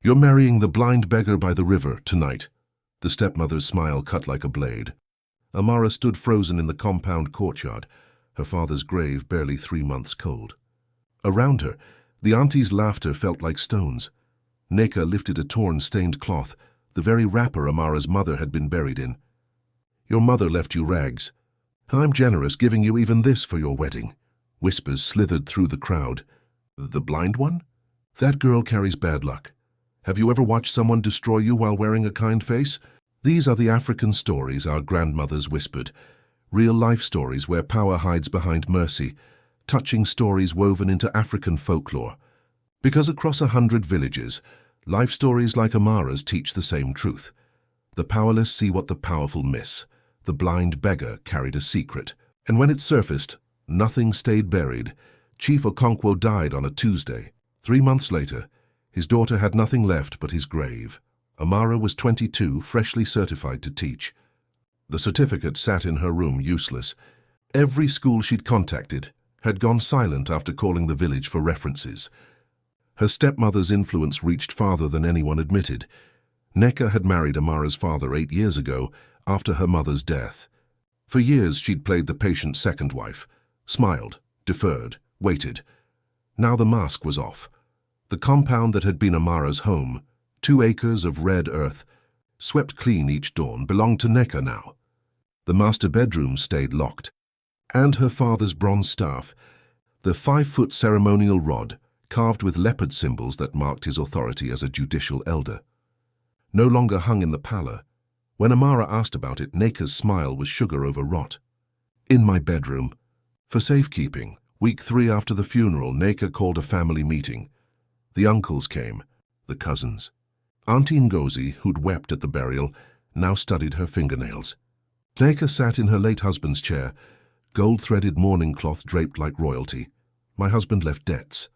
You're marrying the blind beggar by the river tonight. The stepmother's smile cut like a blade. Amara stood frozen in the compound courtyard, her father's grave barely 3 months cold. Around her, the auntie's laughter felt like stones. Neka lifted a torn, stained cloth, the very wrapper Amara's mother had been buried in. Your mother left you rags. I'm generous, giving you even this for your wedding. Whispers slithered through the crowd. The blind one? That girl carries bad luck. Have you ever watched someone destroy you while wearing a kind face? These are the African stories our grandmothers whispered. Real-life stories where power hides behind mercy. Touching stories woven into African folklore. Because across 100 villages, life stories like Amara's teach the same truth. The powerless see what the powerful miss. The blind beggar carried a secret, and when it surfaced, nothing stayed buried. Chief Okonkwo died on a Tuesday. 3 months later, his daughter had nothing left but his grave. Amara was 22, freshly certified to teach. The certificate sat in her room, useless. Every school she'd contacted had gone silent after calling the village for references. Her stepmother's influence reached farther than anyone admitted. Neka had married Amara's father 8 years ago, after her mother's death. For years she'd played the patient second wife, smiled, deferred, waited. Now the mask was off. The compound that had been Amara's home, 2 acres of red earth, swept clean each dawn, belonged to Neka now. The master bedroom stayed locked. And her father's bronze staff, the 5-foot ceremonial rod, carved with leopard symbols that marked his authority as a judicial elder. No longer hung in the parlor. When Amara asked about it, Neka's smile was sugar over rot. In my bedroom. For safekeeping, week 3 after the funeral, Neka called a family meeting. The uncles came, the cousins. Auntie Ngozi, who'd wept at the burial, now studied her fingernails. Neka sat in her late husband's chair, gold-threaded mourning cloth draped like royalty. My husband left debts.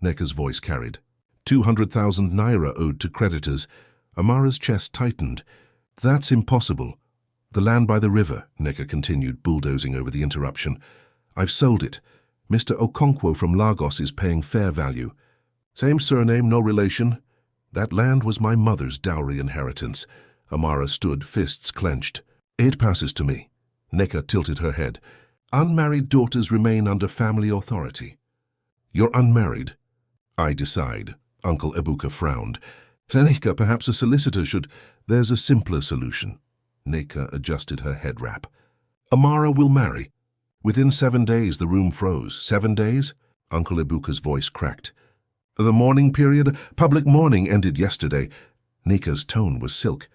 Neka's voice carried. 200,000 naira owed to creditors. Amara's chest tightened. That's impossible. The land by the river, Neka continued, bulldozing over the interruption. I've sold it. Mr. Okonkwo from Lagos is paying fair value. Same surname, no relation. That land was my mother's dowry inheritance. Amara stood, fists clenched. It passes to me. Neka tilted her head. Unmarried daughters remain under family authority. You're unmarried. I decide. Uncle Ebuka frowned. Neka, perhaps a solicitor should... There's a simpler solution. Neka adjusted her head wrap. Amara will marry. Within 7 days the room froze. 7 days? Uncle Ebuka's voice cracked. The mourning period, public mourning, ended yesterday. Neka's tone was silk.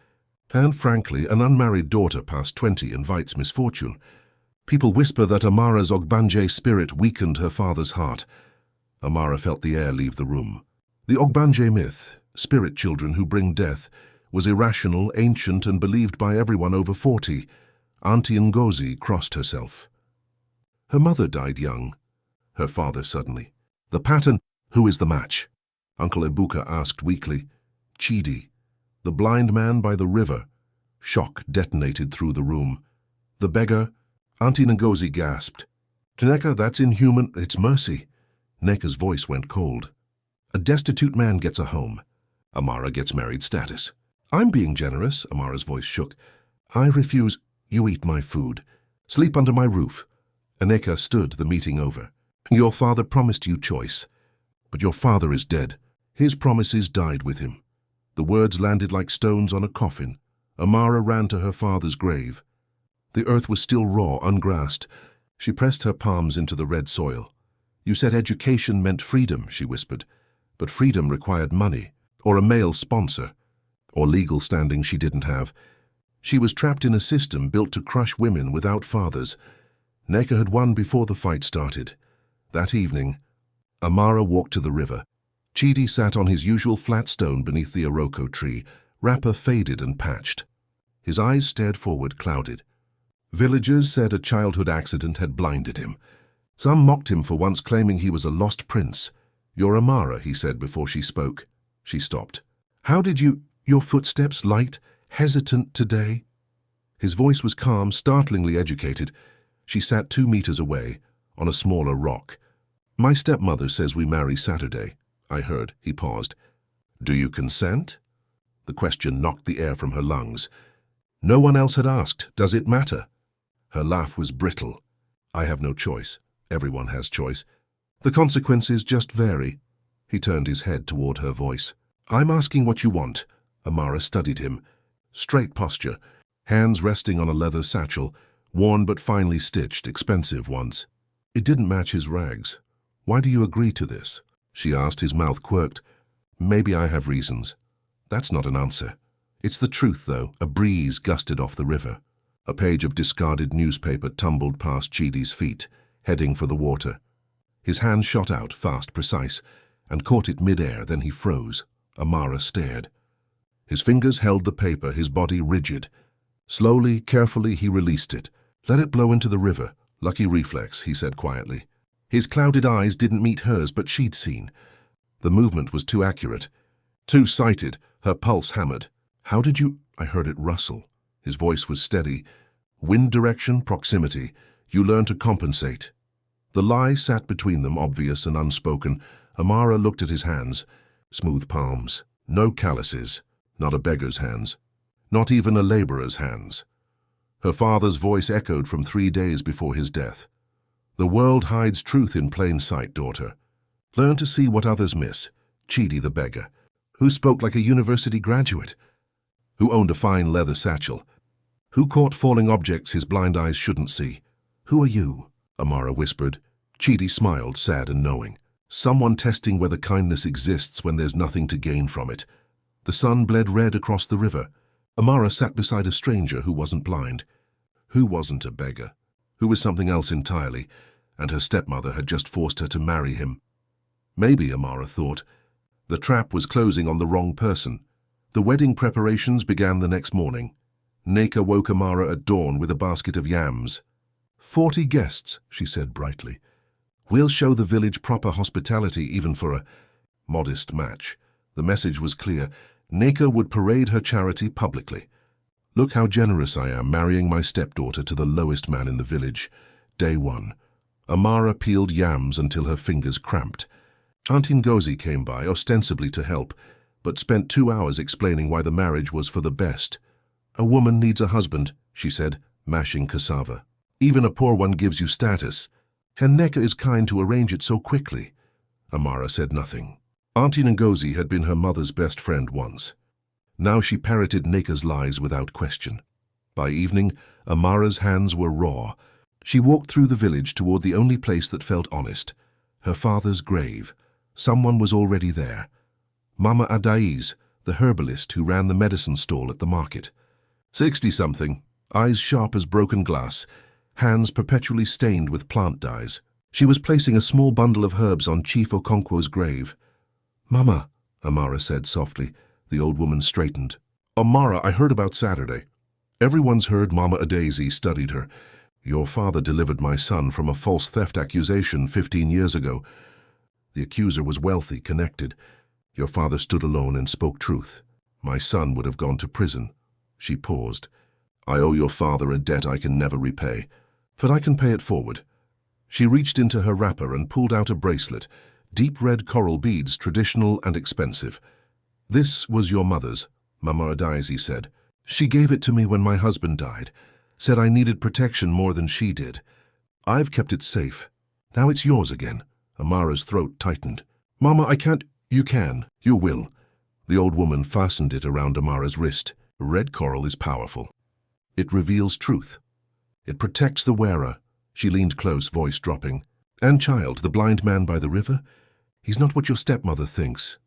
And frankly, an unmarried daughter past 20 invites misfortune. People whisper that Amara's Ogbanje spirit weakened her father's heart. Amara felt the air leave the room. The Ogbanje myth, spirit children who bring death, was irrational, ancient, and believed by everyone over 40. Auntie Ngozi crossed herself. Her mother died young. Her father suddenly. The pattern, who is the match? Uncle Ebuka asked weakly. Chidi. The blind man by the river. Shock detonated through the room. The beggar? Auntie Ngozi gasped. Neka, that's inhuman. It's mercy. Neka's voice went cold. A destitute man gets a home. Amara gets married status. I'm being generous, Amara's voice shook. I refuse. You eat my food. Sleep under my roof. Neka stood, the meeting over. Your father promised you choice. But your father is dead. His promises died with him. The words landed like stones on a coffin. Amara ran to her father's grave. The earth was still raw, ungrassed. She pressed her palms into the red soil. You said education meant freedom, she whispered. But freedom required money, or a male sponsor, or legal standing she didn't have. She was trapped in a system built to crush women without fathers. Neka had won before the fight started. That evening, Amara walked to the river. Chidi sat on his usual flat stone beneath the Iroko tree, wrapper faded and patched. His eyes stared forward, clouded. Villagers said a childhood accident had blinded him. Some mocked him for once claiming he was a lost prince. You're Amara, he said before she spoke. She stopped. How did your footsteps light, hesitant today? His voice was calm, startlingly educated. She sat 2 meters away, on a smaller rock. My stepmother says we marry Saturday, I heard. He paused. Do you consent? The question knocked the air from her lungs. No one else had asked, does it matter? Her laugh was brittle. I have no choice. Everyone has choice. The consequences just vary. He turned his head toward her voice. I'm asking what you want. Amara studied him. Straight posture, hands resting on a leather satchel, worn but finely stitched, expensive ones. It didn't match his rags. Why do you agree to this? She asked, his mouth quirked. Maybe I have reasons. That's not an answer. It's the truth, though. A breeze gusted off the river. A page of discarded newspaper tumbled past Chidi's feet, heading for the water. His hand shot out, fast, precise, and caught it mid-air, then he froze. Amara stared. His fingers held the paper, his body rigid. Slowly, carefully, he released it. Let it blow into the river. Lucky reflex, he said quietly. His clouded eyes didn't meet hers, but she'd seen. The movement was too accurate. Too sighted, her pulse hammered. How did you... I heard it rustle. His voice was steady. Wind direction, proximity. You learn to compensate. The lie sat between them, obvious and unspoken. Amara looked at his hands. Smooth palms. No calluses. Not a beggar's hands. Not even a laborer's hands. Her father's voice echoed from 3 days before his death. The world hides truth in plain sight, daughter. Learn to see what others miss. Chidi the beggar, who spoke like a university graduate, who owned a fine leather satchel, who caught falling objects his blind eyes shouldn't see. Who are you? Amara whispered. Chidi smiled, sad and knowing. Someone testing whether kindness exists when there's nothing to gain from it. The sun bled red across the river. Amara sat beside a stranger who wasn't blind, who wasn't a beggar, who was something else entirely, and her stepmother had just forced her to marry him. Maybe, Amara thought, the trap was closing on the wrong person. The wedding preparations began the next morning. Neka woke Amara at dawn with a basket of yams. 40 guests, she said brightly. We'll show the village proper hospitality even for a modest match. The message was clear. Neka would parade her charity publicly. Look how generous I am, marrying my stepdaughter to the lowest man in the village. Day 1. Amara peeled yams until her fingers cramped. Auntie Ngozi came by, ostensibly to help, but spent 2 hours explaining why the marriage was for the best. A woman needs a husband, she said, mashing cassava. Even a poor one gives you status. And Neka is kind to arrange it so quickly. Amara said nothing. Auntie Ngozi had been her mother's best friend once. Now she parroted Neka's lies without question. By evening, Amara's hands were raw. She walked through the village toward the only place that felt honest, her father's grave. Someone was already there. Mama Adaiz, the herbalist who ran the medicine stall at the market. 60-something, eyes sharp as broken glass, hands perpetually stained with plant dyes. She was placing a small bundle of herbs on Chief Okonkwo's grave. Mama, Amara said softly. The old woman straightened. Amara, I heard about Saturday. Everyone's heard Mama Adaizi studied her. Your father delivered my son from a false theft accusation 15 years ago. The accuser was wealthy, connected. Your father stood alone and spoke truth. My son would have gone to prison. She paused. I owe your father a debt I can never repay, but I can pay it forward. She reached into her wrapper and pulled out a bracelet, deep red coral beads, traditional and expensive. This was your mother's, Mama Adaizi said. She gave it to me when my husband died, said I needed protection more than she did. I've kept it safe. Now it's yours again. Amara's throat tightened. Mama, I can't. You can. You will. The old woman fastened it around Amara's wrist. Red coral is powerful. It reveals truth. It protects the wearer. She leaned close, voice dropping. And child, the blind man by the river? He's not what your stepmother thinks.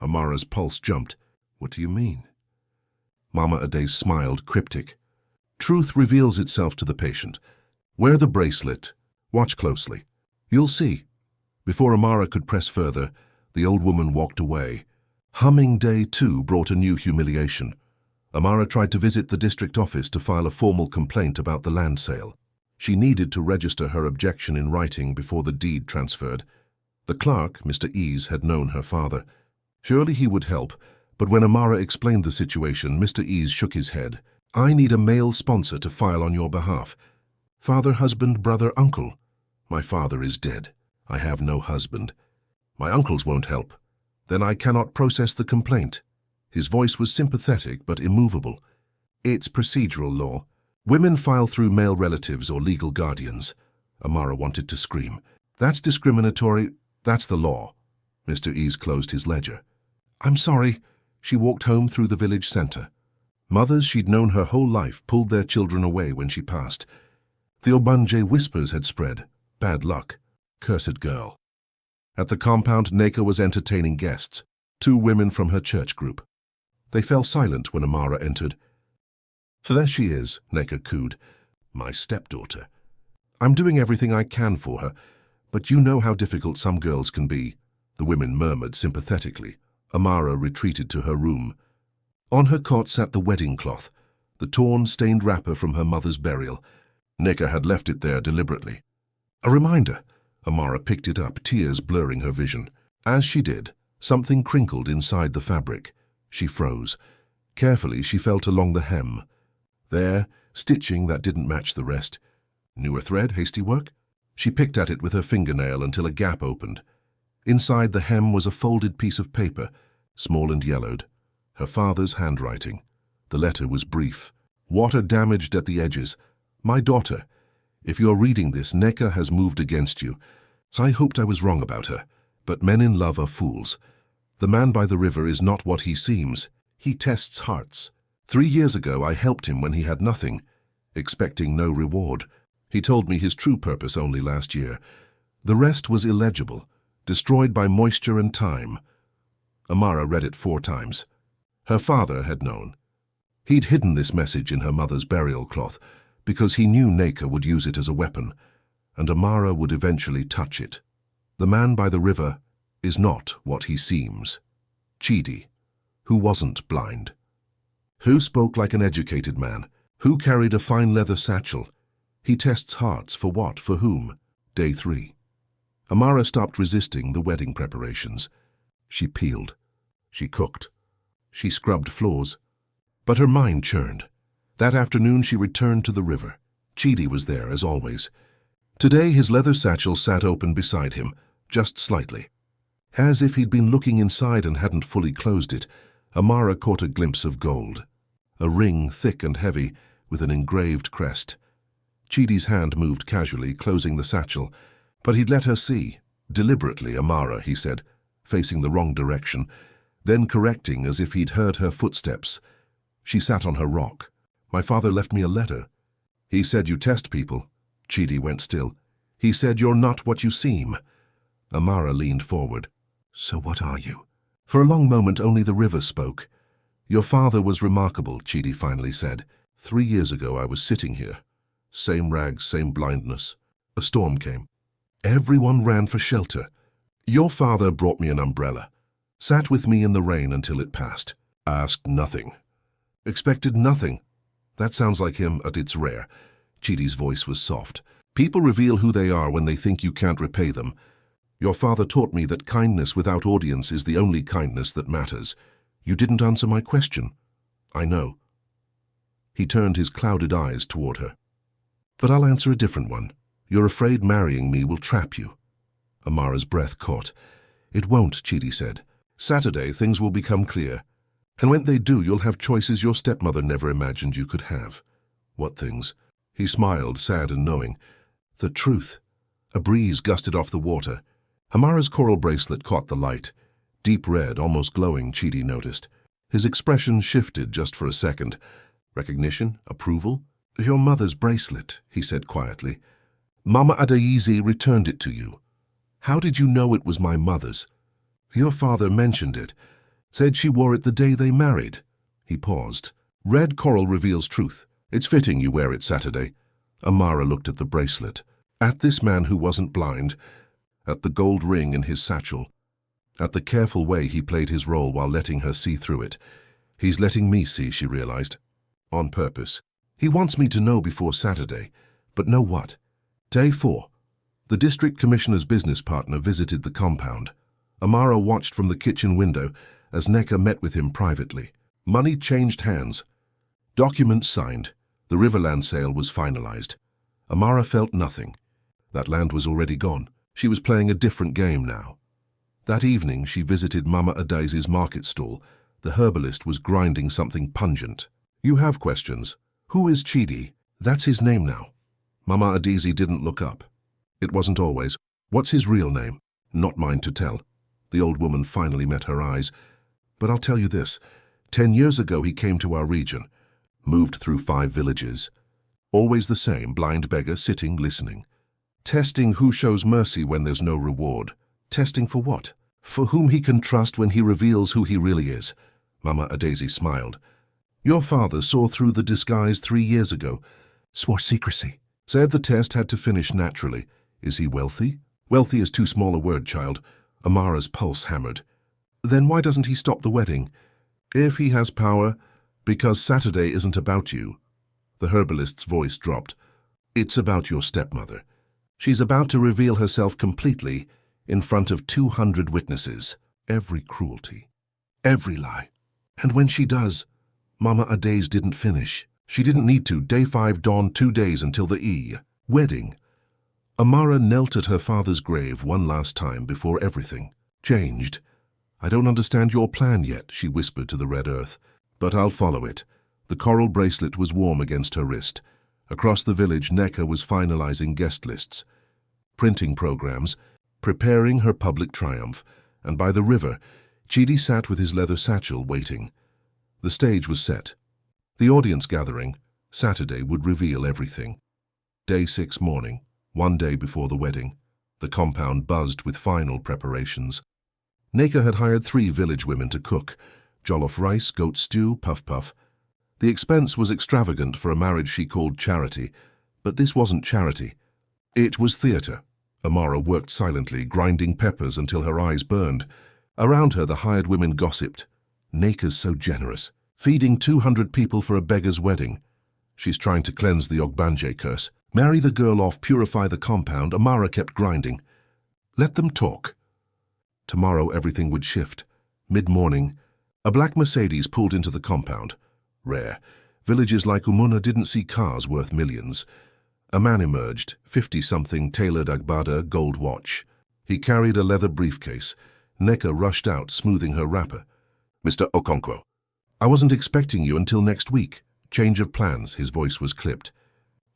Amara's pulse jumped. What do you mean? Mama Adaiz smiled, cryptic. Truth reveals itself to the patient. Wear the bracelet. Watch closely. You'll see. Before Amara could press further, the old woman walked away. Humming Day 2 brought a new humiliation. Amara tried to visit the district office to file a formal complaint about the land sale. She needed to register her objection in writing before the deed transferred. The clerk, Mr. Ease, had known her father. Surely he would help, but when Amara explained the situation, Mr. Ease shook his head. I need a male sponsor to file on your behalf. Father, husband, brother, uncle. My father is dead. I have no husband. My uncles won't help. Then I cannot process the complaint. His voice was sympathetic but immovable. It's procedural law. Women file through male relatives or legal guardians. Amara wanted to scream. That's discriminatory. That's the law. Mr. Ease closed his ledger. I'm sorry. She walked home through the village centre. Mothers she'd known her whole life pulled their children away when she passed. The Obanje whispers had spread. Bad luck. Cursed girl. At the compound, Neka was entertaining guests, 2 women from her church group. They fell silent when Amara entered. There she is, Neka cooed. My stepdaughter. I'm doing everything I can for her, but you know how difficult some girls can be, the women murmured sympathetically. Amara retreated to her room. On her cot sat the wedding cloth, the torn, stained wrapper from her mother's burial. Neka had left it there deliberately. A reminder. Amara picked it up, tears blurring her vision. As she did, something crinkled inside the fabric. She froze. Carefully, she felt along the hem. There, stitching that didn't match the rest. Newer thread, hasty work? She picked at it with her fingernail until a gap opened. Inside the hem was a folded piece of paper, small and yellowed. Her father's handwriting. The letter was brief. Water damaged at the edges. My daughter, if you're reading this, Neka has moved against you. I hoped I was wrong about her, but men in love are fools. The man by the river is not what he seems. He tests hearts. 3 years ago I helped him when he had nothing, expecting no reward. He told me his true purpose only last year. The rest was illegible, destroyed by moisture and time. Amara read it 4 times. Her father had known. He'd hidden this message in her mother's burial cloth because he knew Neka would use it as a weapon, and Amara would eventually touch it. The man by the river is not what he seems. Chidi, who wasn't blind. Who spoke like an educated man? Who carried a fine leather satchel? He tests hearts for what, for whom? Day 3. Amara stopped resisting the wedding preparations. She peeled. She cooked. She scrubbed floors. But her mind churned. That afternoon she returned to the river. Chidi was there, as always. Today his leather satchel sat open beside him, just slightly. As if he'd been looking inside and hadn't fully closed it, Amara caught a glimpse of gold. A ring thick and heavy, with an engraved crest. Chidi's hand moved casually, closing the satchel, but he'd let her see. Deliberately, Amara, he said, facing the wrong direction, then correcting as if he'd heard her footsteps. She sat on her rock. My father left me a letter. He said you test people. Chidi went still. He said you're not what you seem. Amara leaned forward. So what are you? For a long moment only the river spoke. Your father was remarkable, Chidi finally said. 3 years ago I was sitting here. Same rags, same blindness. A storm came. Everyone ran for shelter. Your father brought me an umbrella. Sat with me in the rain until it passed. Asked nothing. Expected nothing. That sounds like him, but it's rare. Chidi's voice was soft. People reveal who they are when they think you can't repay them. Your father taught me that kindness without audience is the only kindness that matters. You didn't answer my question. I know. He turned his clouded eyes toward her. But I'll answer a different one. You're afraid marrying me will trap you. Amara's breath caught. It won't, Chidi said. Saturday things will become clear. And when they do, you'll have choices your stepmother never imagined you could have. What things? He smiled, sad and knowing. The truth. A breeze gusted off the water. Amara's coral bracelet caught the light. Deep red, almost glowing, Chidi noticed. His expression shifted just for a second. Recognition? Approval? Your mother's bracelet, he said quietly. Mama Adayizi returned it to you. How did you know it was my mother's? Your father mentioned it. Said she wore it the day they married. He paused. Red coral reveals truth. It's fitting you wear it Saturday. Amara looked at the bracelet. At this man who wasn't blind. At the gold ring in his satchel. At the careful way he played his role while letting her see through it. He's letting me see, she realized. On purpose. He wants me to know before Saturday. But know what? Day 4. The district commissioner's business partner visited the compound. Amara watched from the kitchen window as Neka met with him privately. Money changed hands. Documents signed. The Riverland sale was finalized. Amara felt nothing. That land was already gone. She was playing a different game now. That evening, she visited Mama Adaizi's market stall. The herbalist was grinding something pungent. "You have questions. Who is Chidi?" "That's his name now." Mama Adaizi didn't look up. "It wasn't always. What's his real name?" "Not mine to tell." The old woman finally met her eyes. "But I'll tell you this. 10 years ago he came to our region. Moved through 5 villages. Always the same, blind beggar sitting, listening. Testing who shows mercy when there's no reward. Testing for what? For whom he can trust when he reveals who he really is." Mama Adaizi smiled. "Your father saw through the disguise 3 years ago. Swore secrecy. Said the test had to finish naturally. Is he wealthy?" "Wealthy is too small a word, child." Amara's pulse hammered. "Then why doesn't he stop the wedding?" "If he has power, because Saturday isn't about you." The herbalist's voice dropped. "It's about your stepmother. She's about to reveal herself completely in front of 200 witnesses. Every cruelty. Every lie. And when she does..." Mama Adaiz didn't finish. She didn't need to. Day 5 dawned 2 days until the wedding. Amara knelt at her father's grave one last time before everything changed. "I don't understand your plan yet," she whispered to the red earth, "but I'll follow it." The coral bracelet was warm against her wrist. Across the village, Neka was finalizing guest lists, printing programs, preparing her public triumph, and by the river, Chidi sat with his leather satchel waiting. The stage was set. The audience gathering, Saturday, would reveal everything. Day 6 morning, 1 day before the wedding. The compound buzzed with final preparations. Neka had hired 3 village women to cook: jollof rice, goat stew, puff-puff. The expense was extravagant for a marriage she called charity, but this wasn't charity. It was theater. Amara worked silently, grinding peppers until her eyes burned. Around her, the hired women gossiped. "Neka's so generous, feeding 200 people for a beggar's wedding. She's trying to cleanse the Ogbanje curse. Marry the girl off, purify the compound." Amara kept grinding. "Let them talk." Tomorrow everything would shift. Mid-morning, a black Mercedes pulled into the compound. Rare. Villages like Umuna didn't see cars worth millions. A man emerged, 50-something, tailored agbada, gold watch. He carried a leather briefcase. Neka rushed out, smoothing her wrapper. "Mr. Okonkwo, I wasn't expecting you until next week." "Change of plans," his voice was clipped.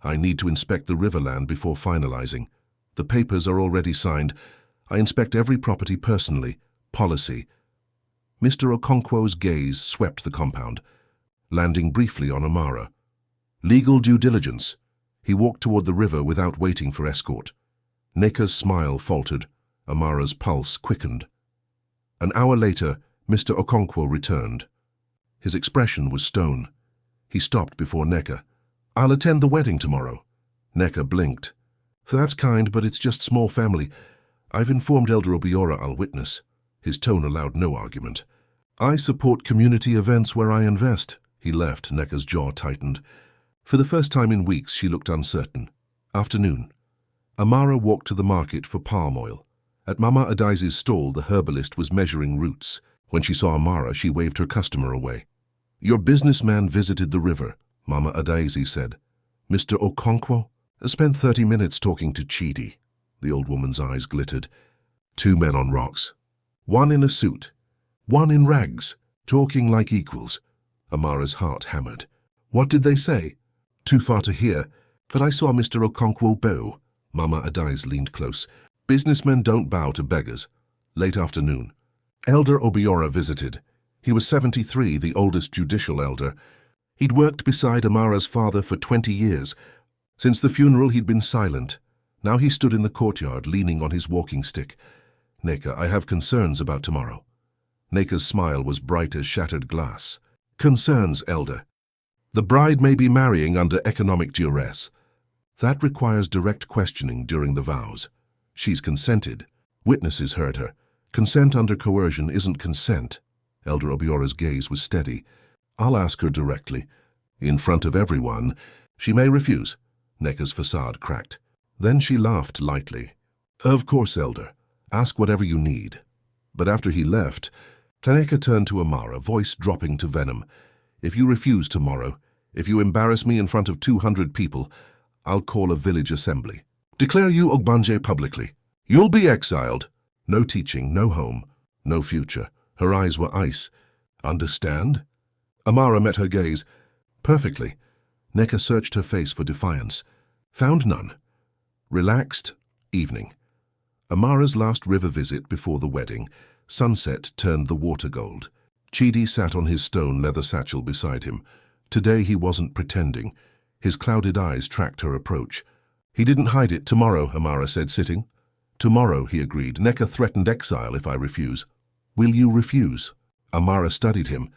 "I need to inspect the riverland before finalizing. The papers are already signed. I inspect every property personally. Policy." Mr. Okonkwo's gaze swept the compound, landing briefly on Amara. "Legal due diligence." He walked toward the river without waiting for escort. Neka's smile faltered. Amara's pulse quickened. An hour later, Mr. Okonkwo returned. His expression was stone. He stopped before Neka. "I'll attend the wedding tomorrow." Neka blinked. "That's kind, but it's just small family. I've informed Elder Obiora I'll witness." His tone allowed no argument. "I support community events where I invest." He left. Neka's jaw tightened. For the first time in weeks, she looked uncertain. Afternoon. Amara walked to the market for palm oil. At Mama Adaizi's stall, the herbalist was measuring roots. When she saw Amara, she waved her customer away. "Your businessman visited the river," Mama Adaizi said. "Mr. Okonkwo?" "I spent 30 minutes talking to Chidi." The old woman's eyes glittered. 2 men on rocks. One in a suit. One in rags, talking like equals. Amara's heart hammered. "What did they say?" "Too far to hear, but I saw Mr. Okonkwo bow." Mama Adaiz leaned close. "Businessmen don't bow to beggars." Late afternoon. Elder Obiora visited. He was 73, the oldest judicial elder. He'd worked beside Amara's father for 20 years. Since the funeral, he'd been silent. Now he stood in the courtyard, leaning on his walking stick. "Neka, I have concerns about tomorrow." Neka's smile was bright as shattered glass. "Concerns, elder. The bride may be marrying under economic duress. That requires direct questioning during the vows. She's consented. Witnesses heard her. Consent under coercion isn't consent." Elder Obiora's gaze was steady. "I'll ask her directly. In front of everyone. She may refuse." Neka's facade cracked. Then she laughed lightly. "Of course, elder. Ask whatever you need." But after he left, Neka turned to Amara, voice dropping to venom. "If you refuse tomorrow, if you embarrass me in front of 200 people, I'll call a village assembly. Declare you Ogbanje publicly. You'll be exiled." No teaching, no home, no future. Her eyes were ice. Understand? Amara met her gaze. Perfectly. Neka searched her face for defiance. Found none. Relaxed. Evening. Amara's last river visit before the wedding. Sunset turned the water gold. Chidi sat on his stone leather satchel beside him. Today he wasn't pretending. His clouded eyes tracked her approach. He didn't hide it. Tomorrow, Amara said, sitting. Tomorrow, he agreed. Neka threatened exile if I refuse. Will you refuse? Amara studied him.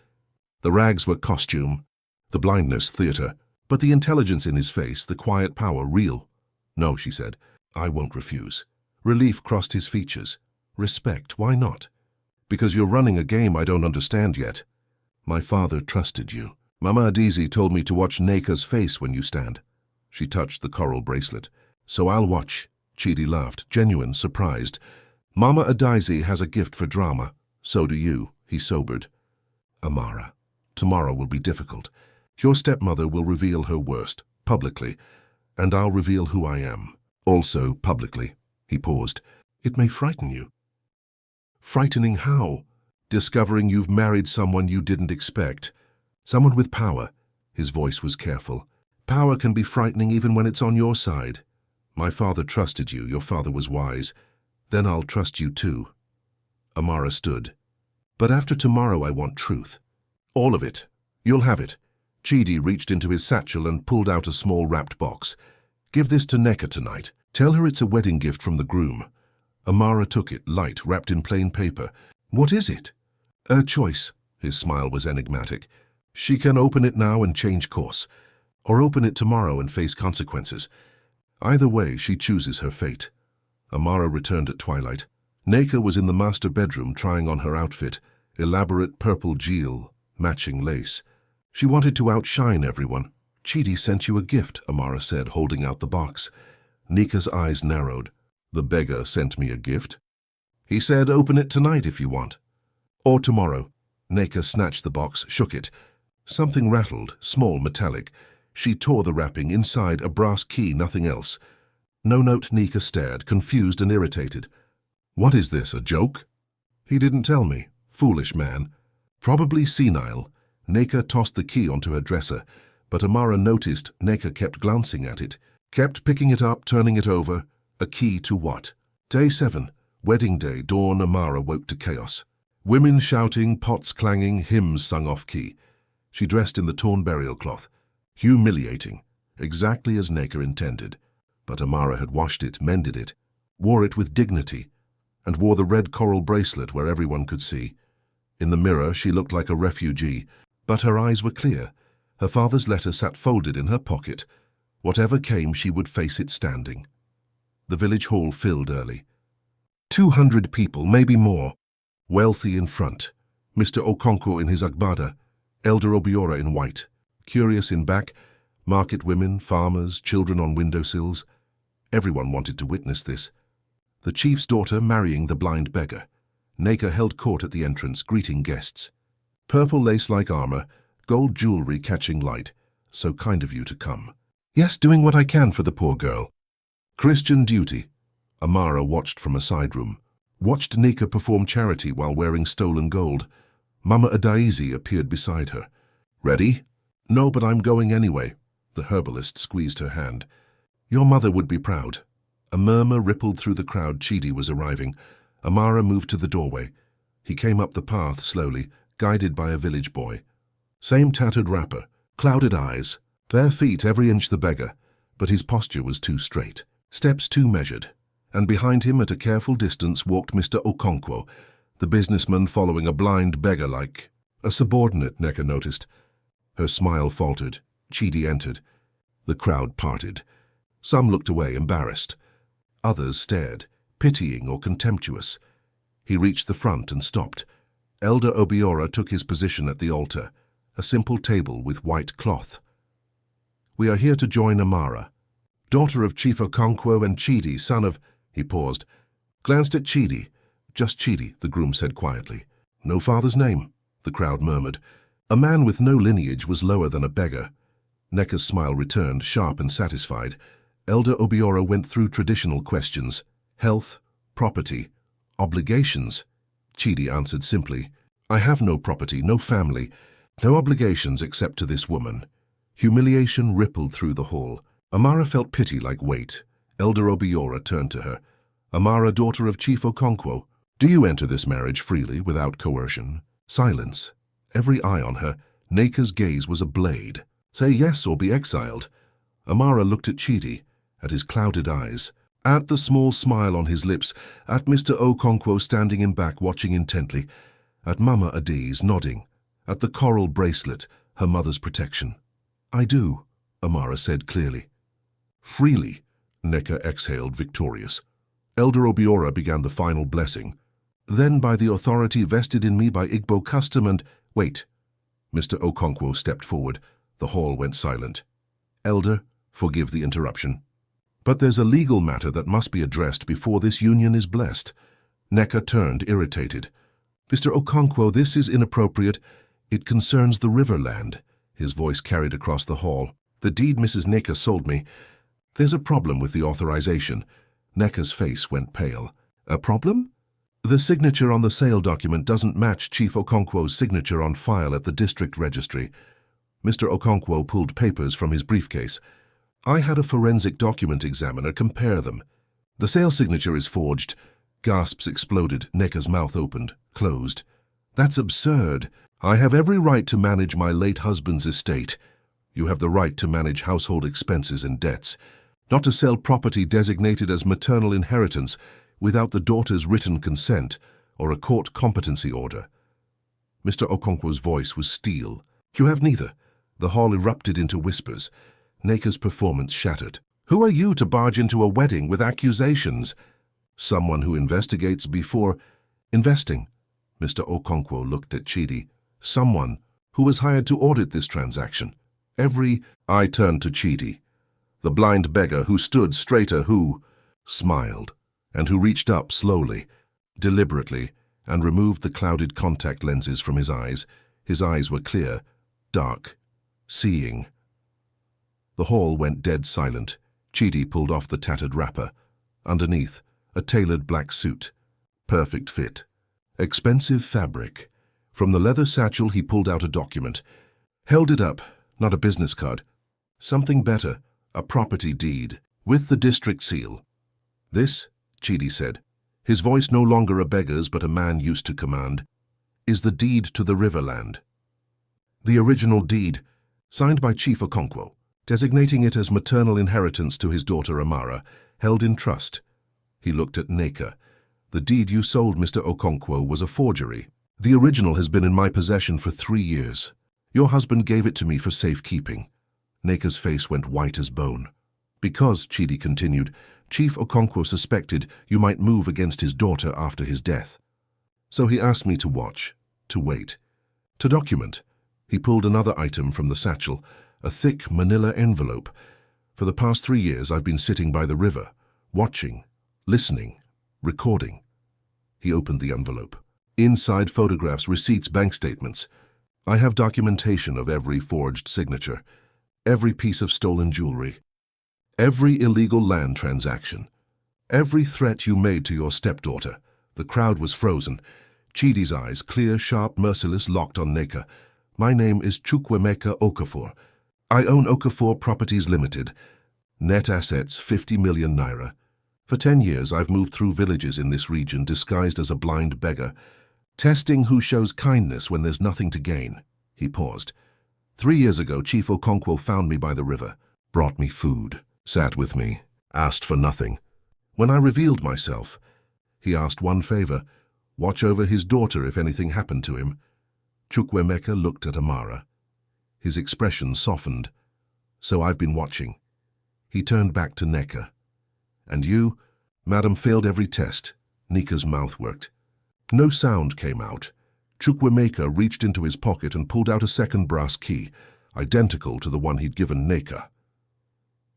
The rags were costume, the blindness theater, but the intelligence in his face, the quiet power, real. No, she said. I won't refuse. Relief crossed his features. Respect, why not? Because you're running a game I don't understand yet. My father trusted you. Mama Adizi told me to watch Neka's face when you stand. She touched the coral bracelet. So I'll watch. Chidi laughed, genuine, surprised. Mama Adizi has a gift for drama. So do you. He sobered. Amara, tomorrow will be difficult. Your stepmother will reveal her worst, publicly, and I'll reveal who I am, also publicly. He paused. It may frighten you. Frightening how? Discovering you've married someone you didn't expect. Someone with power. His voice was careful. Power can be frightening even when it's on your side. My father trusted you. Your father was wise. Then I'll trust you too. Amara stood. But after tomorrow I want truth. All of it. You'll have it. Chidi reached into his satchel and pulled out a small wrapped box. Give this to Neka tonight. Tell her it's a wedding gift from the groom. Amara took it, light, wrapped in plain paper. What is it? A choice. His smile was enigmatic. She can open it now and change course, or open it tomorrow and face consequences. Either way, she chooses her fate. Amara returned at twilight. Neka was in the master bedroom trying on her outfit, elaborate purple jewel, matching lace. She wanted to outshine everyone. Chidi sent you a gift, Amara said, holding out the box. Neka's eyes narrowed. The beggar sent me a gift. He said, open it tonight if you want. Or tomorrow. Neka snatched the box, shook it. Something rattled, small, metallic. She tore the wrapping, inside a brass key, nothing else. No note. Neka stared, confused and irritated. What is this, a joke? He didn't tell me. Foolish man. Probably senile. Neka tossed the key onto her dresser, but Amara noticed Neka kept glancing at it, kept picking it up, turning it over. A key to what? Day 7. Wedding day, dawn. Amara woke to chaos. Women shouting, pots clanging, hymns sung off-key. She dressed in the torn burial cloth. Humiliating, exactly as Neka intended. But Amara had washed it, mended it, wore it with dignity, and wore the red coral bracelet where everyone could see. In the mirror, she looked like a refugee, but her eyes were clear. Her father's letter sat folded in her pocket. Whatever came, she would face it standing. The village hall filled early. 200 people, maybe more. Wealthy in front. Mr. Okonkwo in his agbada, Elder Obiora in white. Curious in back, market women, farmers, children on windowsills. Everyone wanted to witness this. The chief's daughter marrying the blind beggar. Neka held court at the entrance, greeting guests. Purple lace-like armor, gold jewelry catching light. So kind of you to come. Yes, doing what I can for the poor girl. Christian duty. Amara watched from a side room. Watched Neka perform charity while wearing stolen gold. Mama Adaizi appeared beside her. Ready? No, but I'm going anyway. The herbalist squeezed her hand. Your mother would be proud. A murmur rippled through the crowd. Chidi was arriving. Amara moved to the doorway. He came up the path slowly, guided by a village boy. Same tattered wrapper, clouded eyes, bare feet every inch the beggar, but his posture was too straight, steps too measured. And behind him at a careful distance walked Mr. Okonkwo, the businessman following a blind beggar like a subordinate, Neka noticed. Her smile faltered. Chidi entered. The crowd parted. Some looked away, embarrassed. Others stared, pitying or contemptuous. He reached the front and stopped. Elder Obiora took his position at the altar, a simple table with white cloth. We are here to join Amara, daughter of Chief Okonkwo and Chidi, son of... He paused, glanced at Chidi. Just Chidi, the groom said quietly. No father's name, the crowd murmured. A man with no lineage was lower than a beggar. Neka's smile returned, sharp and satisfied. Elder Obiora went through traditional questions. Health, property, Obligations? Chidi answered simply. I have no property, no family, no obligations except to this woman. Humiliation rippled through the hall. Amara felt pity like weight. Elder Obiora turned to her. Amara, daughter of Chief Okonkwo, do you enter this marriage freely, without coercion? Silence. Every eye on her. Neka's gaze was a blade. Say yes or be exiled. Amara looked at Chidi, at his clouded eyes, at the small smile on his lips, at Mr. Okonkwo standing in back watching intently, at Mama Adiz nodding, at the coral bracelet, her mother's protection. I do, Amara said clearly. Freely, Neka exhaled victorious. Elder Obiora began the final blessing. Then by the authority vested in me by Igbo custom and— Wait. Mr. Okonkwo stepped forward. The hall went silent. Elder, forgive the interruption. But there's a legal matter that must be addressed before this union is blessed. Neka turned, irritated. Mr. Okonkwo, this is inappropriate. It concerns the riverland. His voice carried across the hall. The deed Mrs. Neka sold me. There's a problem with the authorization. Neka's face went pale. A problem? The signature on the sale document doesn't match Chief Okonkwo's signature on file at the district registry. Mr. Okonkwo pulled papers from his briefcase. I had a forensic document examiner compare them. The sale signature is forged. Gasps exploded. Neka's mouth opened, closed. That's absurd. I have every right to manage my late husband's estate. You have the right to manage household expenses and debts, not to sell property designated as maternal inheritance without the daughter's written consent or a court competency order. Mr. Okonkwo's voice was steel. You have neither. The hall erupted into whispers. Neka's performance shattered. Who are you to barge into a wedding with accusations? Someone who investigates before investing. Mr. Okonkwo looked at Chidi. Someone who was hired to audit this transaction. I turned to Chidi, the blind beggar who stood straighter, who smiled, and who reached up slowly, deliberately, and removed the clouded contact lenses from his eyes. His eyes were clear, dark, seeing. The hall went dead silent. Chidi pulled off the tattered wrapper. Underneath, a tailored black suit. Perfect fit. Expensive fabric. From the leather satchel he pulled out a document. Held it up, not a business card. Something better, a property deed, with the district seal. This, Chidi said, his voice no longer a beggar's but a man used to command, is the deed to the riverland. The original deed, signed by Chief Okonkwo, designating it as maternal inheritance to his daughter Amara, held in trust. He looked at Neka. The deed you sold Mr. Okonkwo was a forgery. The original has been in my possession for 3 years. Your husband gave it to me for safekeeping. Neka's face went white as bone. Because, Chidi continued, Chief Okonkwo suspected you might move against his daughter after his death. So he asked me to watch, to wait, to document. He pulled another item from the satchel, a thick manila envelope. For the past 3 years I've been sitting by the river, watching, listening, recording. He opened the envelope. Inside photographs, receipts, bank statements. I have documentation of every forged signature, every piece of stolen jewelry, every illegal land transaction, every threat you made to your stepdaughter. The crowd was frozen. Chidi's eyes, clear, sharp, merciless, locked on Neka. My name is Chukwuemeka Okafor. I own Okafor Properties Limited. Net assets 50 million naira. For 10 years I've moved through villages in this region disguised as a blind beggar, testing who shows kindness when there's nothing to gain. He paused. 3 years ago, Chief Okonkwo found me by the river, brought me food, sat with me, asked for nothing. When I revealed myself, he asked one favor, watch over his daughter if anything happened to him. Chukwuemeka looked at Amara. His expression softened. So I've been watching. He turned back to Neka. And you, madam, failed every test. Neka's mouth worked. No sound came out. Chukwuemeka reached into his pocket and pulled out a second brass key, identical to the one he'd given Neka.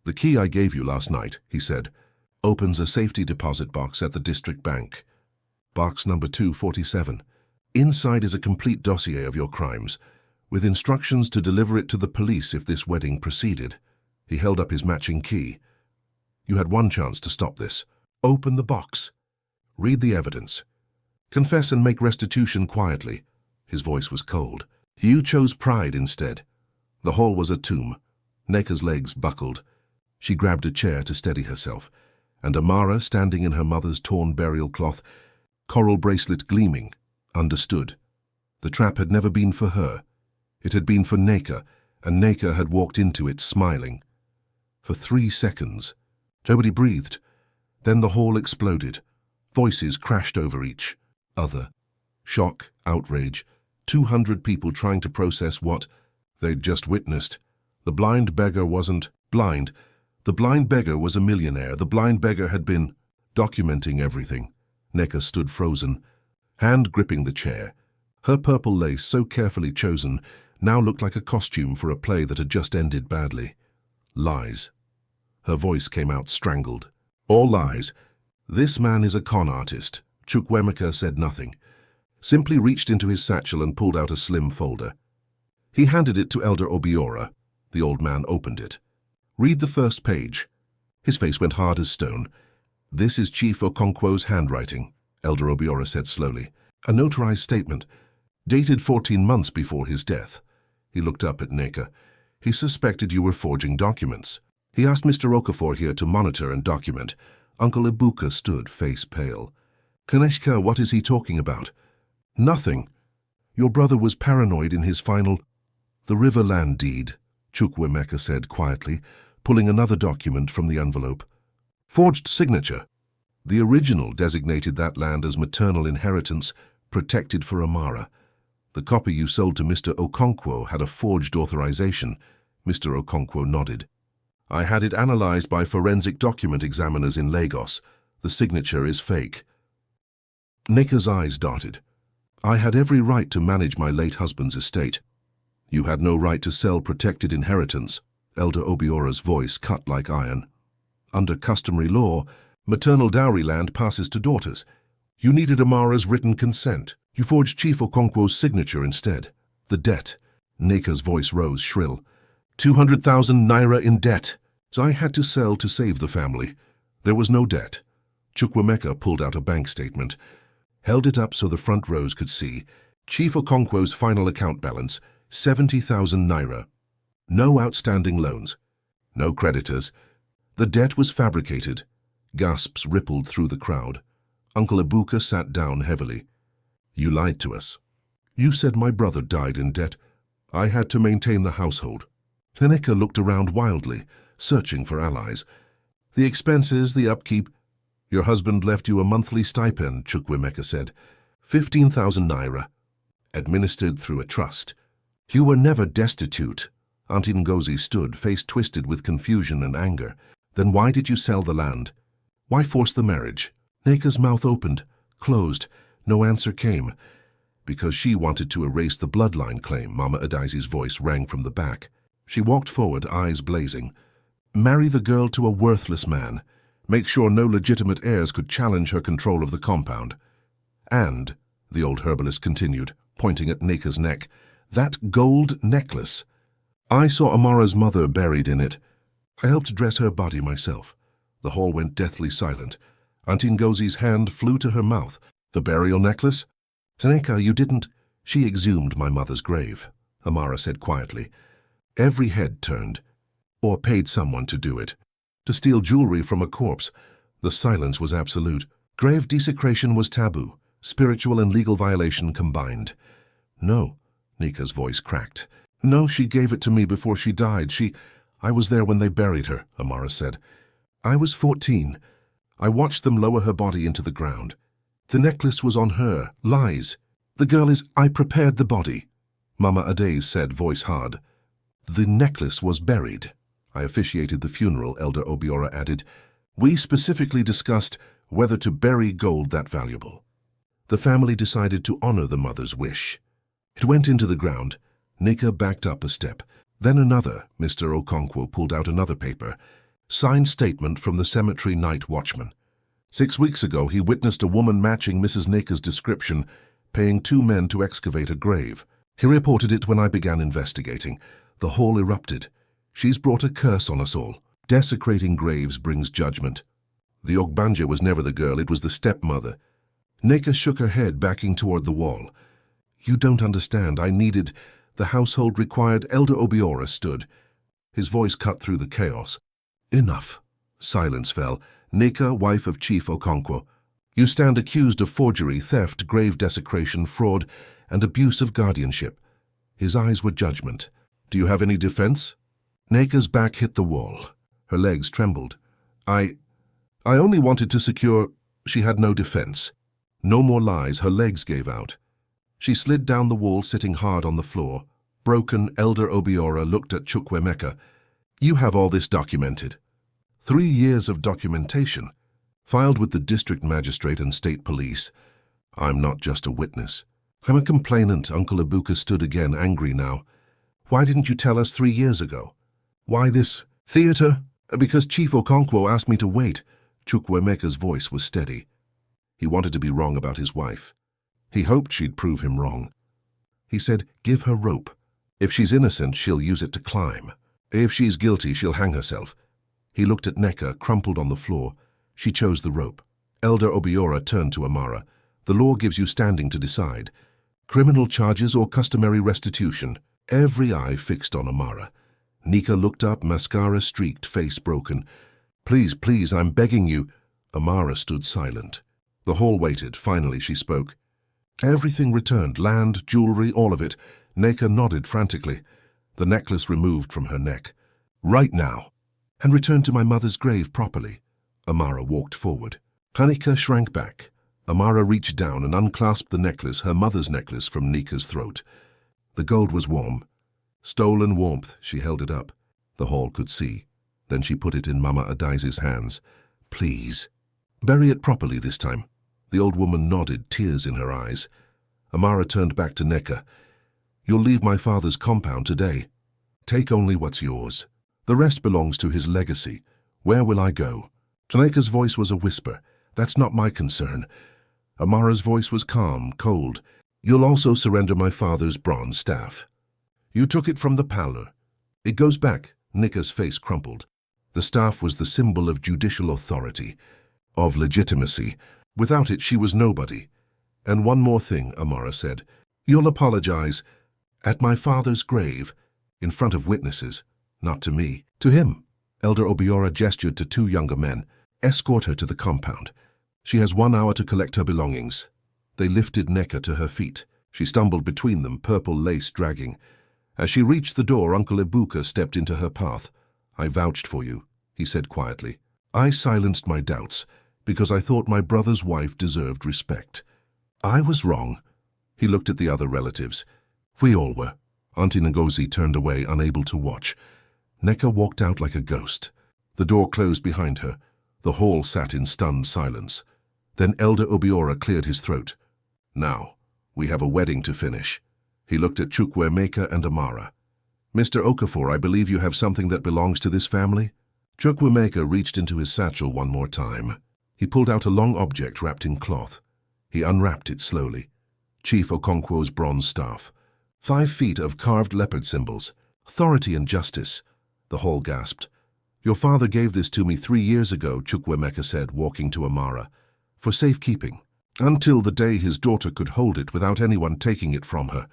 The key I gave you last night, he said, opens a safety deposit box at the district bank. Box number 247. Inside is a complete dossier of your crimes, with instructions to deliver it to the police if this wedding proceeded. He held up his matching key. You had one chance to stop this. Open the box. Read the evidence. Confess and make restitution quietly. His voice was cold. You chose pride instead. The hall was a tomb. Neka's legs buckled. She grabbed a chair to steady herself, and Amara, standing in her mother's torn burial cloth, coral bracelet gleaming, understood. The trap had never been for her. It had been for Neka, and Neka had walked into it smiling. For 3 seconds, nobody breathed. Then the hall exploded. Voices crashed over each other. Shock, outrage, 200 people trying to process what they'd just witnessed. The blind beggar wasn't blind. The blind beggar was a millionaire. The blind beggar had been documenting everything. Neka stood frozen, hand gripping the chair. Her purple lace, so carefully chosen, now looked like a costume for a play that had just ended badly. Lies. Her voice came out strangled. All lies. This man is a con artist. Chukwuemeka said nothing, simply reached into his satchel and pulled out a slim folder. He handed it to Elder Obiora. The old man opened it. Read the first page. His face went hard as stone. This is Chief Okonkwo's handwriting, Elder Obiora said slowly. A notarized statement, dated 14 months before his death. He looked up at Neka. He suspected you were forging documents. He asked Mr. Okafor here to monitor and document. Uncle Ibuka stood, face pale. Kaneshka, what is he talking about? Nothing. Your brother was paranoid in his final... The Riverland deed, Chukwuemeka said quietly, pulling another document from the envelope. Forged signature. The original designated that land as maternal inheritance, protected for Amara. The copy you sold to Mr. Okonkwo had a forged authorization. Mr. Okonkwo nodded. I had it analyzed by forensic document examiners in Lagos. The signature is fake. Neka's eyes darted. I had every right to manage my late husband's estate. You had no right to sell protected inheritance. Elder Obiora's voice cut like iron. Under customary law, maternal dowry land passes to daughters. You needed Amara's written consent. You forged Chief Okonkwo's signature instead. The debt. Neka's voice rose shrill. 200,000 naira in debt. I had to sell to save the family. There was no debt. Chukwuemeka pulled out a bank statement, held it up so the front rows could see. Chief Okonkwo's final account balance, 70,000 naira. No outstanding loans. No creditors. The debt was fabricated. Gasps rippled through the crowd. Uncle Ibuka sat down heavily. You lied to us. You said my brother died in debt. I had to maintain the household. Neka looked around wildly, searching for allies. The expenses, the upkeep. Your husband left you a monthly stipend, Chukwuemeka said. 15,000 naira. Administered through a trust. You were never destitute. Auntie Ngozi stood, face twisted with confusion and anger. Then why did you sell the land? Why force the marriage? Neka's mouth opened, closed. No answer came. Because she wanted to erase the bloodline claim, Mama Adaizi's voice rang from the back. She walked forward, eyes blazing. Marry the girl to a worthless man. Make sure no legitimate heirs could challenge her control of the compound. And, the old herbalist continued, pointing at Neka's neck, that gold necklace. I saw Amara's mother buried in it. I helped dress her body myself. The hall went deathly silent. Auntie Ngozi's hand flew to her mouth. The burial necklace? Neka, you didn't... She exhumed my mother's grave, Amara said quietly. Every head turned. Or paid someone to do it. To steal jewelry from a corpse. The silence was absolute. Grave desecration was taboo. Spiritual and legal violation combined. No, Neka's voice cracked. No, she gave it to me before she died. I was there when they buried her, Amara said. I was 14. I watched them lower her body into the ground. The necklace was on her. Lies. The girl is... I prepared the body. Mama Adaiz said, voice hard. The necklace was buried. I officiated the funeral, Elder Obiora added. We specifically discussed whether to bury gold that valuable. The family decided to honor the mother's wish. It went into the ground. Neka backed up a step. Then another. Mr. Okonkwo pulled out another paper. Signed statement from the cemetery night watchman. 6 weeks ago, he witnessed a woman matching Mrs. Neka's description, paying 2 men to excavate a grave. He reported it when I began investigating. The hall erupted. She's brought a curse on us all. Desecrating graves brings judgment. The Ogbanja was never the girl, it was the stepmother. Neka shook her head, backing toward the wall. You don't understand. I needed... The household required. Elder Obiora stood. His voice cut through the chaos. Enough. Silence fell. Neka, wife of Chief Okonkwo. You stand accused of forgery, theft, grave desecration, fraud, and abuse of guardianship. His eyes were judgment. Do you have any defense? Neka's back hit the wall. Her legs trembled. I only wanted to secure... She had no defense. No more lies. Her legs gave out. She slid down the wall, sitting hard on the floor. Broken, Elder Obiora looked at Chukwuemeka. You have all this documented. 3 years of documentation, filed with the district magistrate and state police. I'm not just a witness. I'm a complainant. Uncle Ibuka stood again, angry now. Why didn't you tell us 3 years ago? Why this theater? Because Chief Okonkwo asked me to wait. Chukwuemeka's voice was steady. He wanted to be wrong about his wife. He hoped she'd prove him wrong. He said, give her rope. If she's innocent, she'll use it to climb. If she's guilty, she'll hang herself. He looked at Neka, crumpled on the floor. She chose the rope. Elder Obiora turned to Amara. The law gives you standing to decide. Criminal charges or customary restitution. Every eye fixed on Amara. Neka looked up, mascara streaked, face broken. Please, please, I'm begging you. Amara stood silent. The hall waited. Finally she spoke. Everything returned, land, jewelry, all of it. Neka nodded frantically. The necklace removed from her neck. Right now. And returned to my mother's grave properly. Amara walked forward. Neka shrank back. Amara reached down and unclasped the necklace, her mother's necklace, from Neka's throat. The gold was warm. Stolen warmth. She held it up. The hall could see. Then she put it in Mama Adaize's hands. Please. Bury it properly this time. The old woman nodded, tears in her eyes. Amara turned back to Neka. You'll leave my father's compound today. Take only what's yours. The rest belongs to his legacy. Where will I go? Neka's voice was a whisper. That's not my concern. Amara's voice was calm, cold. You'll also surrender my father's bronze staff. You took it from the parlor. It goes back. Neka's face crumpled. The staff was the symbol of judicial authority, of legitimacy. Without it, she was nobody. And one more thing, Amara said. You'll apologize. At my father's grave, in front of witnesses. Not to me. To him. Elder Obiora gestured to 2 younger men. Escort her to the compound. She has 1 hour to collect her belongings. They lifted Neka to her feet. She stumbled between them, purple lace dragging. As she reached the door, Uncle Ibuka stepped into her path. I vouched for you, he said quietly. I silenced my doubts, because I thought my brother's wife deserved respect. I was wrong. He looked at the other relatives. We all were. Auntie Ngozi turned away, unable to watch. Neka walked out like a ghost. The door closed behind her. The hall sat in stunned silence. Then Elder Obiora cleared his throat. Now, we have a wedding to finish. He looked at Chukwuemeka and Amara. Mr. Okafor, I believe you have something that belongs to this family? Chukwuemeka reached into his satchel one more time. He pulled out a long object wrapped in cloth. He unwrapped it slowly. Chief Okonkwo's bronze staff. 5 feet of carved leopard symbols. Authority and justice. The hall gasped. Your father gave this to me 3 years ago, Chukwuemeka said, walking to Amara. For safekeeping. Until the day his daughter could hold it without anyone taking it from her.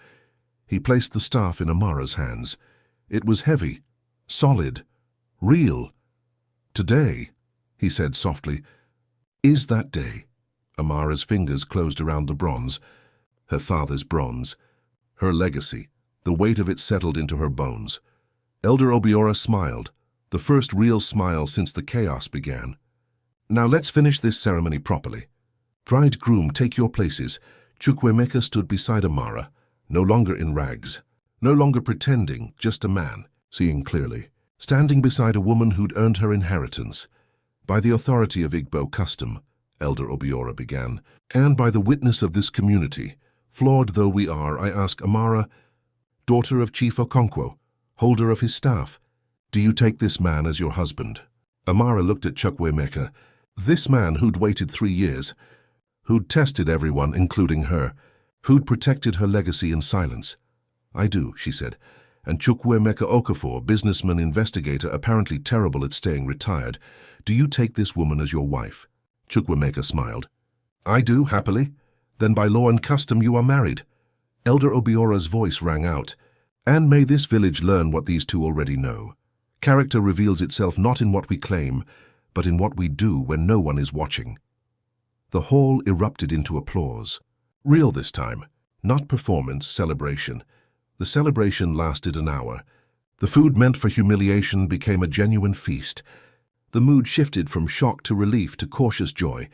He placed the staff in Amara's hands. It was heavy, solid, real. Today, he said softly, is that day. Amara's fingers closed around the bronze. Her father's bronze. Her legacy. The weight of it settled into her bones. Elder Obiora smiled, the first real smile since the chaos began. Now let's finish this ceremony properly. Bride, groom, take your places. Chukwuemeka stood beside Amara, no longer in rags, no longer pretending, just a man, seeing clearly, standing beside a woman who'd earned her inheritance. By the authority of Igbo custom, Elder Obiora began, and by the witness of this community, flawed though we are, I ask Amara, daughter of Chief Okonkwo, holder of his staff, do you take this man as your husband? Amara looked at Chukwuemeka. This man who'd waited 3 years, who'd tested everyone, including her, who'd protected her legacy in silence. I do, she said. And Chukwuemeka Okafor, businessman, investigator, apparently terrible at staying retired. Do you take this woman as your wife? Chukwuemeka smiled. I do, happily. Then by law and custom you are married. Elder Obiora's voice rang out. And may this village learn what these two already know. Character reveals itself not in what we claim, but in what we do when no one is watching. The hall erupted into applause. Real this time, not performance, celebration. The celebration lasted an hour. The food meant for humiliation became a genuine feast. The mood shifted from shock to relief to cautious joy.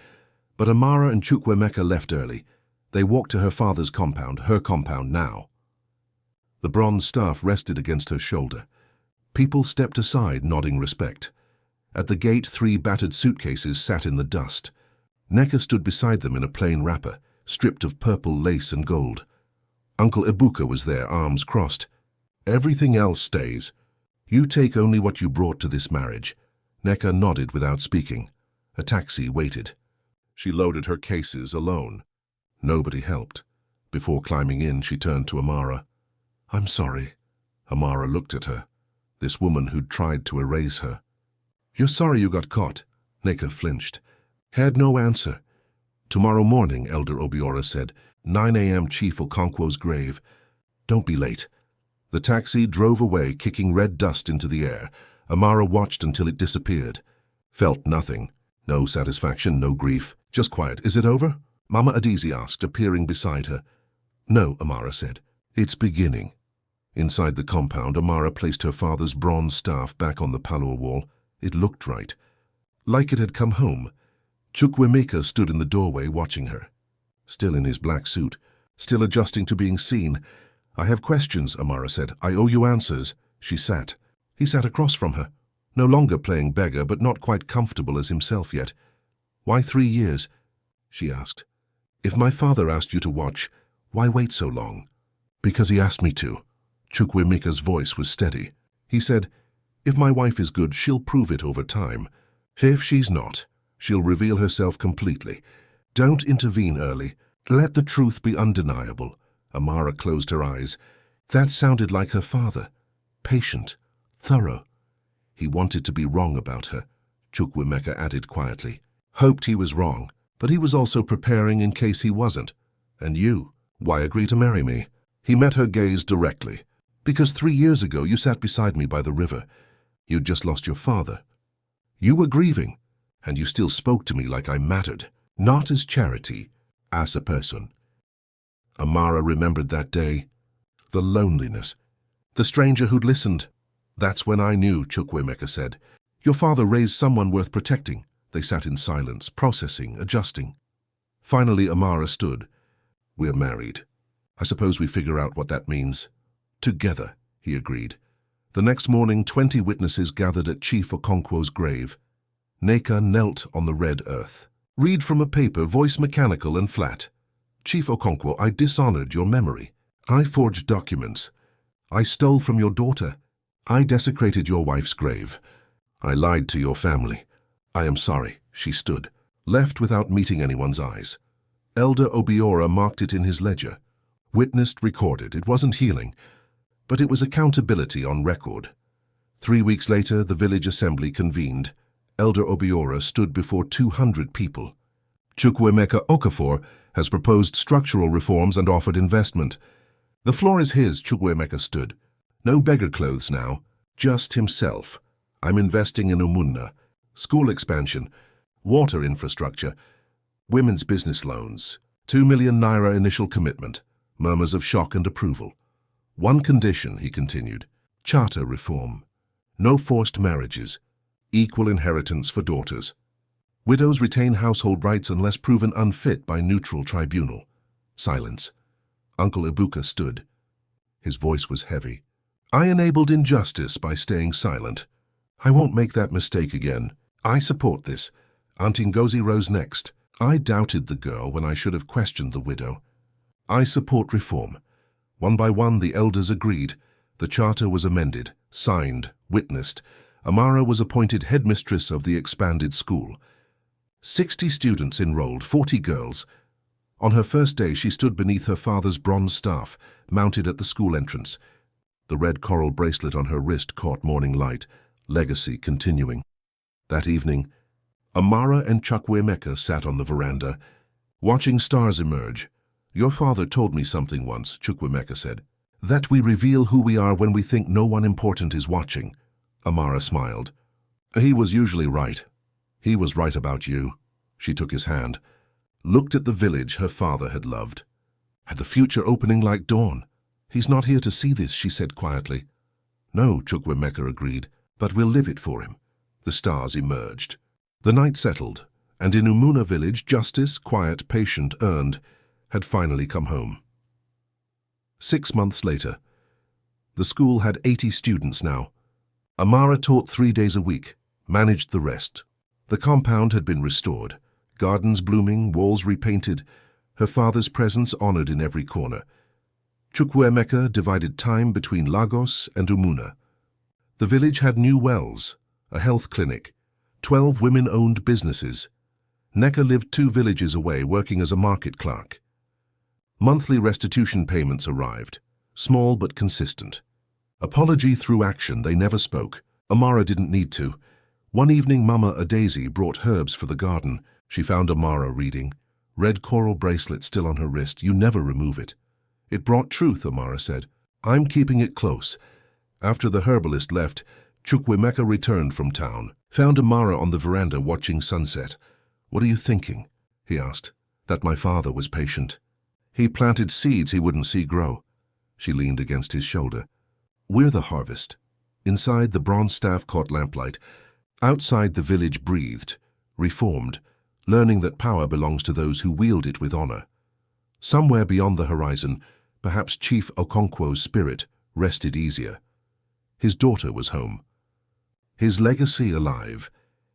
But Amara and Chukwuemeka left early. They walked to her father's compound, her compound now. The bronze staff rested against her shoulder. People stepped aside, nodding respect. At the gate, 3 battered suitcases sat in the dust. Neka stood beside them in a plain wrapper, stripped of purple lace and gold. Uncle Ebuka was there, arms crossed. Everything else stays. You take only what you brought to this marriage. Neka nodded without speaking. A taxi waited. She loaded her cases alone. Nobody helped. Before climbing in, she turned to Amara. I'm sorry. Amara looked at her. This woman who'd tried to erase her. You're sorry you got caught? Neka flinched. Had no answer. Tomorrow morning, Elder Obiora said. 9 a.m. Chief Okonkwo's grave. Don't be late. The taxi drove away, kicking red dust into the air. Amara watched until it disappeared. Felt nothing. No satisfaction, no grief. Just quiet. Is it over? Mama Adizi asked, appearing beside her. No, Amara said. It's beginning. Inside the compound, Amara placed her father's bronze staff back on the palour wall. It looked right. Like it had come home. Chukwuemeka stood in the doorway watching her. Still in his black suit. Still adjusting to being seen. I have questions, Amara said. I owe you answers. She sat. He sat across from her. No longer playing beggar, but not quite comfortable as himself yet. Why 3 years? She asked. If my father asked you to watch, why wait so long? Because he asked me to. Chukwuemeka's voice was steady. He said, if my wife is good, she'll prove it over time. If she's not, she'll reveal herself completely. Don't intervene early. Let the truth be undeniable. Amara closed her eyes. That sounded like her father. Patient. Thorough. He wanted to be wrong about her, Chukwuemeka added quietly. Hoped he was wrong, but he was also preparing in case he wasn't. And you, why agree to marry me? He met her gaze directly. Because 3 years ago you sat beside me by the river. You'd just lost your father. You were grieving, and you still spoke to me like I mattered. Not as charity, as a person. Amara remembered that day. The loneliness. The stranger who'd listened. That's when I knew, Chukwuemeka said. Your father raised someone worth protecting. They sat in silence, processing, adjusting. Finally, Amara stood. We're married. I suppose we figure out what that means. Together, he agreed. The next morning, 20 witnesses gathered at Chief Okonkwo's grave. Neka knelt on the red earth. Read from a paper, voice mechanical and flat. Chief Okonkwo, I dishonored your memory. I forged documents. I stole from your daughter. I desecrated your wife's grave. I lied to your family. I am sorry, she stood, left without meeting anyone's eyes. Elder Obiora marked it in his ledger. Witnessed, recorded. It wasn't healing, but it was accountability on record. 3 weeks later, the village assembly convened. Elder Obiora stood before 200 people. Chukwuemeka Okafor has proposed structural reforms and offered investment. The floor is his, Chukwuemeka stood. No beggar clothes now, just himself. I'm investing in Umunna, school expansion, water infrastructure, women's business loans, 2 million naira initial commitment, murmurs of shock and approval. One condition, he continued, charter reform. No forced marriages, equal inheritance for daughters. Widows retain household rights unless proven unfit by neutral tribunal. Silence. Uncle Ebuka stood. His voice was heavy. I enabled injustice by staying silent. I won't make that mistake again. I support this. Auntie Ngozi rose next. I doubted the girl when I should have questioned the widow. I support reform. One by one, the elders agreed. The charter was amended, signed, witnessed. Amara was appointed headmistress of the expanded school. 60 students enrolled, 40 girls. On her first day, she stood beneath her father's bronze staff, mounted at the school entrance. The red coral bracelet on her wrist caught morning light, legacy continuing. That evening, Amara and Chukwuemeka sat on the veranda, watching stars emerge, Your father told me something once, Chukwemeka said. That we reveal who we are when we think no one important is watching. Amara smiled. He was usually right. He was right about you. She took his hand, looked at the village her father had loved. Had the future opening like dawn. He's not here to see this, she said quietly. No, Chukwemeka agreed, but we'll live it for him. The stars emerged. The night settled, and in Umuna village, justice, quiet, patient, earned, had finally come home. 6 months later, the school had 80 students now. Amara taught 3 days a week, managed the rest. The compound had been restored, gardens blooming, walls repainted, her father's presence honored in every corner. Chukwemeka divided time between Lagos and Umuna. The village had new wells, a health clinic, 12 women-owned businesses. Neka lived 2 villages away, working as a market clerk. Monthly restitution payments arrived, small but consistent. Apology through action, they never spoke. Amara didn't need to. One evening, Mama Adaisy brought herbs for the garden. She found Amara reading. Red coral bracelet still on her wrist. You never remove it. It brought truth, Amara said. I'm keeping it close. After the herbalist left, Chukwemeka returned from town, found Amara on the veranda watching sunset. What are you thinking? He asked. That my father was patient. He planted seeds he wouldn't see grow. She leaned against his shoulder. We're the harvest. Inside, the bronze staff caught lamplight. Outside, the village breathed, reformed, learning that power belongs to those who wield it with honor. Somewhere beyond the horizon, perhaps Chief Okonkwo's spirit rested easier. His daughter was home. His legacy alive.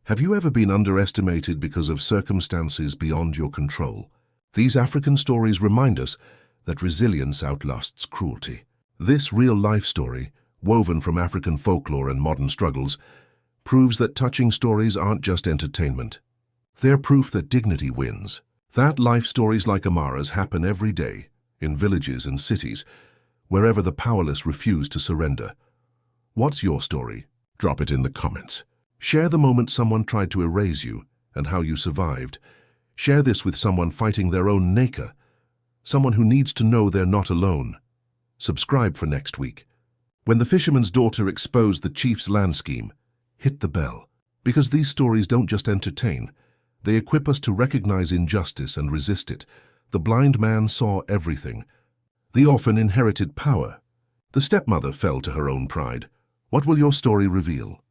Have you ever been underestimated because of circumstances beyond your control? These African stories remind us that resilience outlasts cruelty. This real-life story, woven from African folklore and modern struggles, proves that touching stories aren't just entertainment. They're proof that dignity wins. That life stories like Amara's happen every day, in villages and cities, wherever the powerless refuse to surrender. What's your story? Drop it in the comments. Share the moment someone tried to erase you and how you survived. Share this with someone fighting their own Neka, someone who needs to know they're not alone. Subscribe for next week. When the fisherman's daughter exposed the chief's land scheme, hit the bell. Because these stories don't just entertain, they equip us to recognize injustice and resist it. The blind man saw everything. The orphan inherited power. The stepmother fell to her own pride. What will your story reveal?